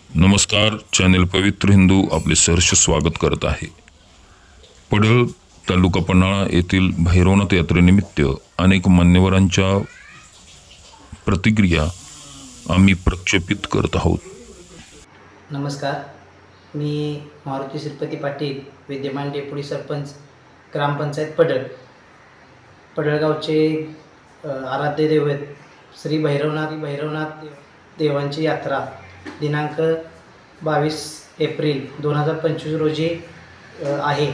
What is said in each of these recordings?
नमस्कार, चॅनल पवित्र हिंदू आपले सहर्ष स्वागत करत आहे। पडळ तालुका पन्हाळा येथील भैरवनाथ यात्रेनिमित्त अनेक मान्यवरांच्या प्रतिक्रिया आम्ही प्रक्षेपित करत आहोत। नमस्कार, मी मारुती श्रीपती पाटील, विद्यमान डेप्युटी सरपंच, ग्रामपंचायत पडळगावचे आराध्य दैवत श्री भैरवनाथ देवांची यात्रा दिनांक 22 एप्रिल 2025 रोजी आहे।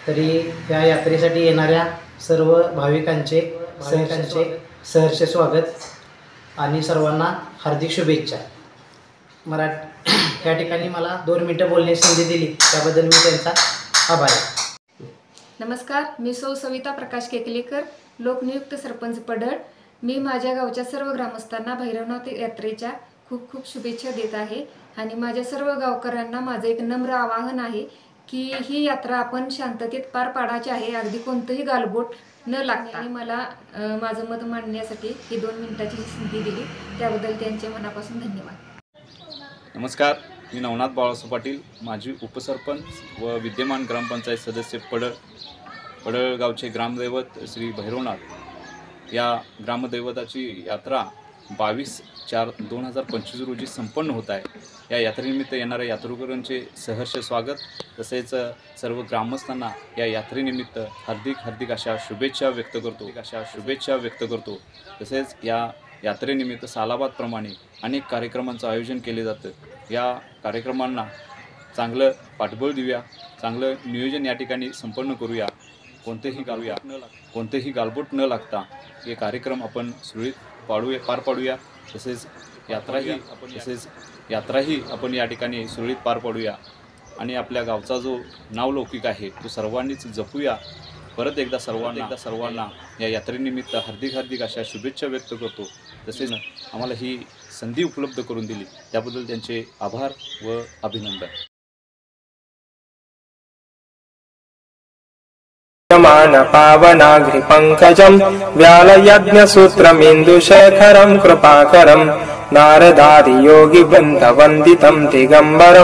तरी या यात्रेसाठी येणाऱ्या सर्व भाविकांचे सहर्ष स्वागत आणि सर्वांना हार्दिक शुभेच्छा। या ठिकाणी मला 2 मिनिटं बोलण्याची संधी दिली त्याबद्दल मी त्यांचा आभारी आहे। नमस्कार, मी सौ सविता प्रकाश केकलेकर, लोकनियुक्त सरपंच पडळ। मी माझ्या गावच्या सर्व ग्रामस्थांना भैरवनाथ यात्रेच्या खूप खूप शुभेच्छा देत आहे आणि माझ्या सर्व गावकऱ्यांना माझं एक नम्र आवाहन आहे की ही यात्रा आपण शांततेत पार पाडायची आहे, अगदी कोणतंही गालबोट न लागता। आणि मला माझं मत मांडण्यासाठी ही 2 मिनिटाची संधी दिली त्याबद्दल त्यांचे मनापासून धन्यवाद। नमस्कार, मी नवनाथ बाळासाहेब पाटील, माजी उपसरपंच व विद्यमान ग्रामपंचायत सदस्य पडळगावचे ग्रामदैवत श्री भैरवनाथ या ग्रामदैवताची यात्रा 22/4/2025 रोजी संपन्न होत आहे। या यात्रेनिमित्त येणाऱ्या यात्रेकरूंचे सहर्ष स्वागत, तसेच सर्व ग्रामस्थांना या यात्रेनिमित्त हार्दिक अशा शुभेच्छा व्यक्त करतो। तसेच या यात्रेनिमित्त सालाबादप्रमाणे अनेक कार्यक्रमांचं आयोजन केले जातं। या कार्यक्रमांना चांगलं पाठबळ देऊया, चांगलं नियोजन या ठिकाणी संपन्न करूया, कोणतेही गालबोट न लागता हे कार्यक्रम आपण सुरळीत पार पाडूया। तसेच यात्राही आपण या ठिकाणी सुरळीत पार पाडूया आणि आपल्या गावचा जो नावलौकिक आहे तो सर्वांनीच जपूया। परत एकदा सर्वांना या यात्रेनिमित्त हार्दिक अशा शुभेच्छा व्यक्त करतो। तसेच आम्हाला ही संधी उपलब्ध करून दिली त्याबद्दल त्यांचे आभार व अभिनंदन। पावनाग्रि पंकजं व्यालयज्ञसूत्रमिन्दुशेखरं कृपाकरं नारदादि योगिवृन्दवन्दितं दिगम्बरम्।